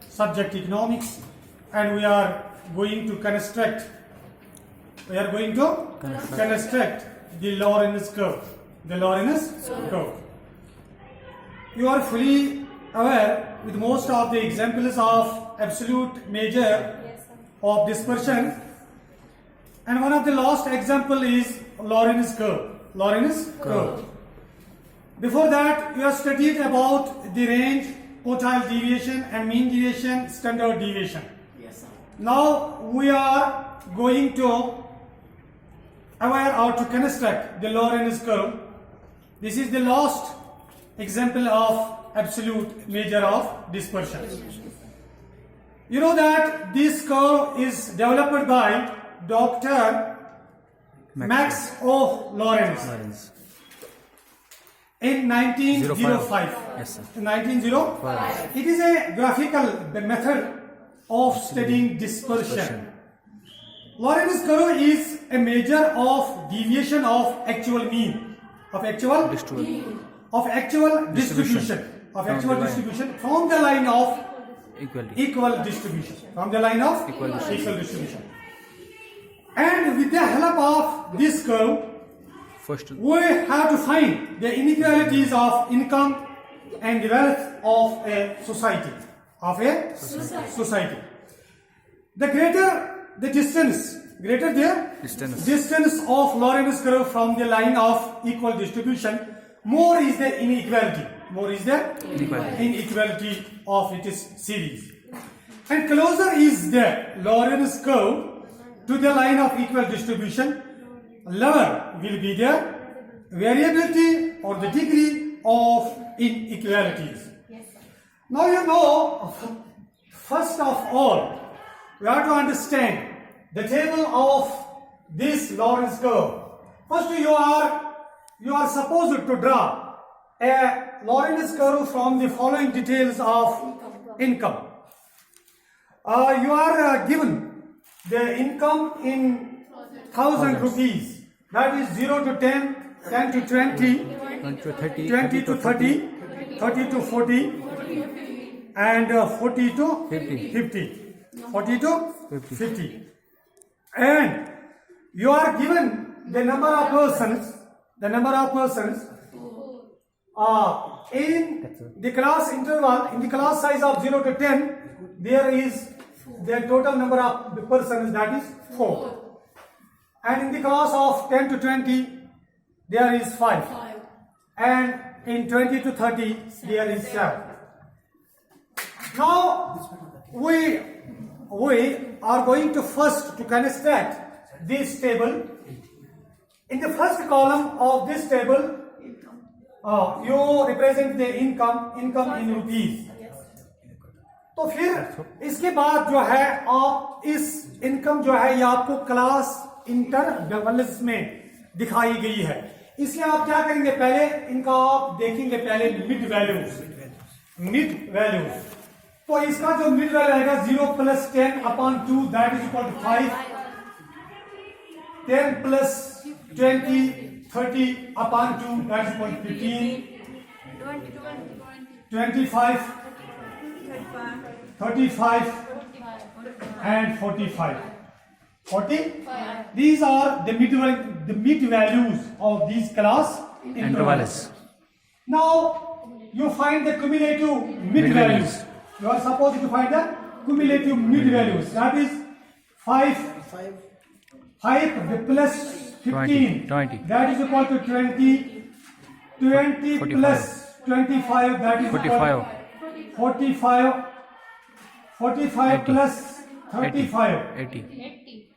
subject economics, and we are going to construct the Lorenz curve. You are fully aware with most of the examples of absolute measure of dispersion, and one of the last example is Lorenz curve. Before that, you have studied about the range, quartile deviation and mean deviation, standard deviation. Yes, sir. Now we are going to aware how to construct the Lorenz curve. This is the last example of absolute measure of dispersion. You know that this curve is developed by Dr. Max O. Lorenz in 1905. Yes, sir. In 1905. It is a graphical method of studying dispersion. Lorenz curve is a measure of deviation of actual mean, of actual distribution from the line of equal distribution. And with the help of this curve, we have to find the inequalities of income and wealth of a society. The greater the distance of Lorenz curve from the line of equal distribution, more is the inequality. Inequality of its series. And closer is the Lorenz curve to the line of equal distribution, lower will be the variability or the degree of inequalities. Now you know, first of all, we have to understand the table of this Lorenz curve. First, you are supposed to draw a Lorenz curve from the following details of income. You are given the income in 1,000 rupees. That is 0 to 10, 10 to 20, 20 to 30, 30 to 40, and 40 to 50. And you are given the number of persons in the class interval, in the class size of 0 to 10, there is the total number of the persons, that is 4. And in the class of 10 to 20, there is 5. And in 20 to 30, there is 7. Now, we are going to first to construct this table. In the first column of this table, you represent the income in rupees. तो फिर इसके बाद जो है आप इस income जो है ये आपको क्लास इंटरवल्स में दिखाई गई है, इसलिए आप क्या करेंगे, पहले इनका आप देखेंगे पहले मिड वैल्यूज। तो इसका जो मिड वैल्यू आएगा 0 + 10/2, that is equal to 5, 10 + 20 30/2, that is equal to 15, 25 35 and 45. These are the mid values of these class intervals. Now you find the cumulative mid values. You are supposed to find the cumulative mid values. That is 5 plus 15. 20. That is equal to 20. 20 plus 25. That is 45. 45 plus 35. 80.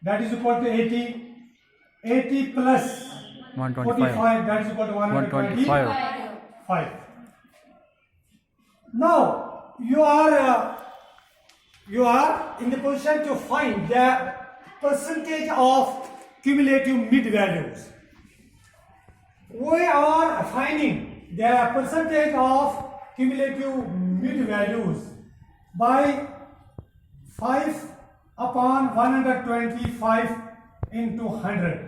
That is equal to 80. 80 plus 45. That is equal to 125. Now you are in the position to find the percentage of cumulative mid values. We are finding the percentage of cumulative mid values by 5/125 into 100.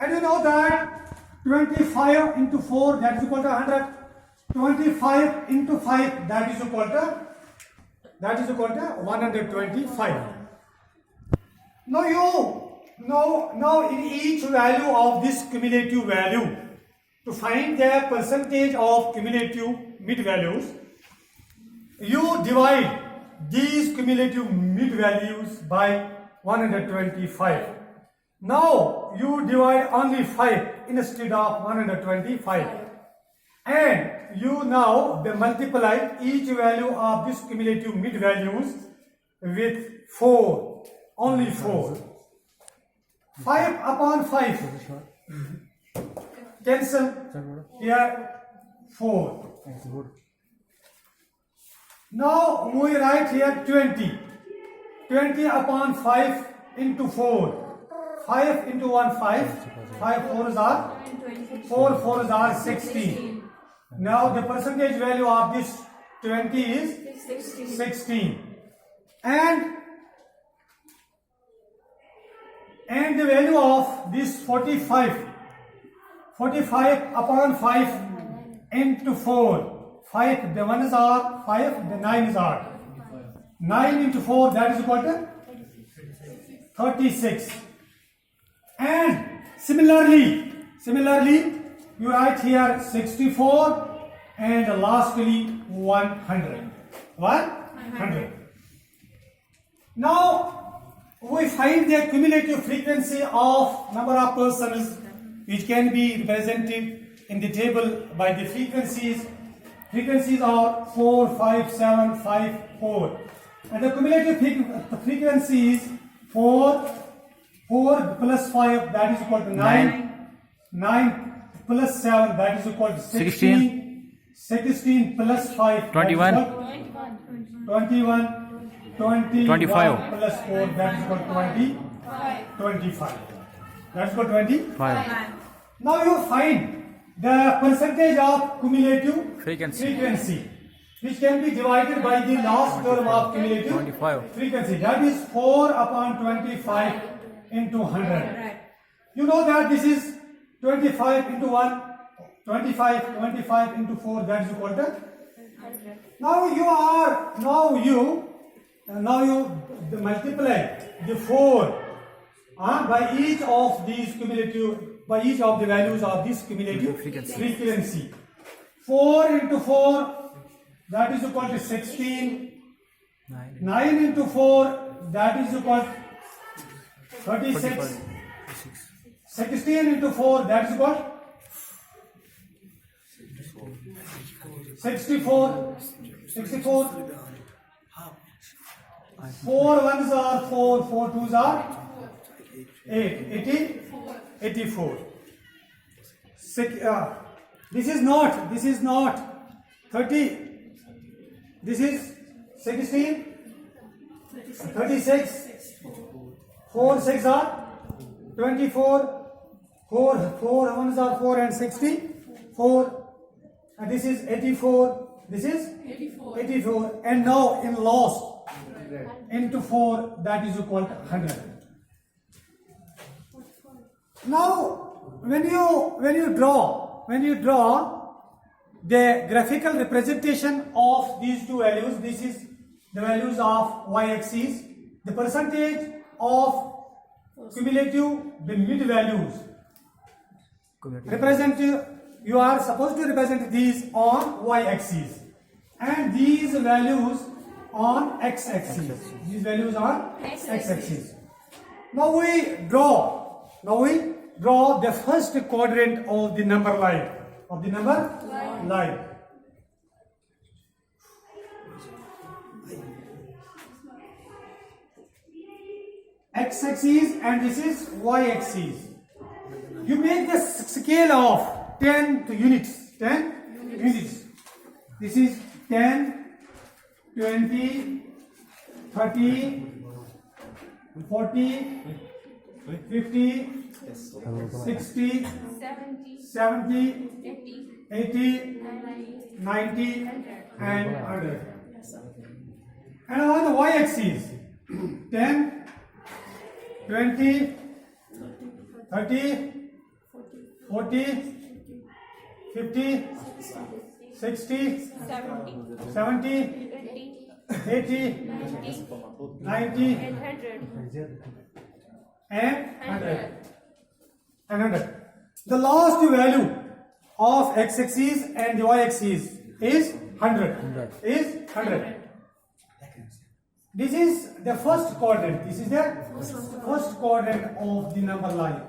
And you know that 25 into 4, that is equal to 100. 25 into 5, that is equal to 125. Now in each value of this cumulative value, to find the percentage of cumulative mid values, you divide these cumulative mid values by 125. Now you divide only 5 instead of 125, and you now multiply each value of this cumulative mid values with 4, only 4. 5 upon 5 cancel, here 4. Now we write here 20. 20 upon 5 into 4. 5 into 1, 5. 5 4s are 16. Now the percentage value of this 20 is 16. And the value of this 45 upon 5 into 4. 5, the 1s are 5, the 9s are 9 into 4, that is equal to 36. And similarly you write here 64 and lastly 100. Now we find the cumulative frequency of number of persons, which can be represented in the table by the frequencies. Frequencies are 4, 5, 7, 5, 4. And the cumulative frequency is 4 plus 5, that is equal to 9. 9 plus 7, that is equal to 16. 16 plus 5, 21. 25 plus 4, that is equal to 25. That is equal to 25. Now you find the percentage of cumulative frequency, which can be divided by the last term of cumulative frequency, that is 4 upon 25 into 100. You know that this is 25 into 1, 25 into 4, that is equal to 100. Now you multiply the 4 by each of these by each of the values of this cumulative frequency. 4 into 4, that is equal to 16. 9 into 4, that is equal to 36. 16 into 4, that is equal to 64. 4 1s are 4, 4 2s are 8. 84. This is not 30. This is 16. 36. 4 6 are 24. 4 1s are 4 and 64. And this is 84. This is 84. And now in lost into 4, that is equal to 100. Now when you draw the graphical representation of these two values, this is the values of y-axis, the percentage of cumulative the mid values you are supposed to represent these on y-axis and these values on x-axis. These values on x-axis. Now we draw the first quadrant of the number line. X-axis and this is y-axis. You make the scale of 10 units. This is 10, 20, 30, 40, 50, 60, 70, 80, 90 and 100. And on the y-axis 10, 20, 30, 40, 50, 60, 70, 70, 80, 80, 90, 100, and 100. The last value of x-axis and the y-axis is 100. Is 100. This is the first quadrant. This is the first quadrant of the number line.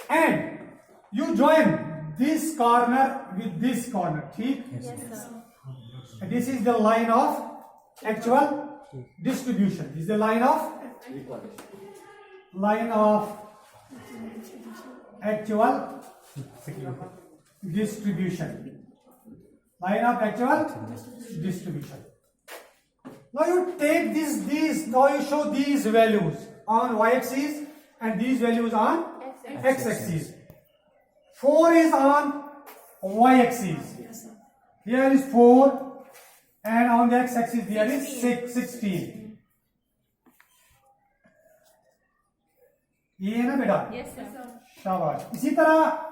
And you join this corner with this corner. ठीक? And this is the line of actual distribution. This is the line of actual distribution. Line of actual distribution. Now you take these. Now you show these values on y-axis and these values on x-axis. 4 is on y-axis. Here is 4, and on the x-axis there is 16. ये है ना बेटा? Yes, sir. शाबाश. इसी तरह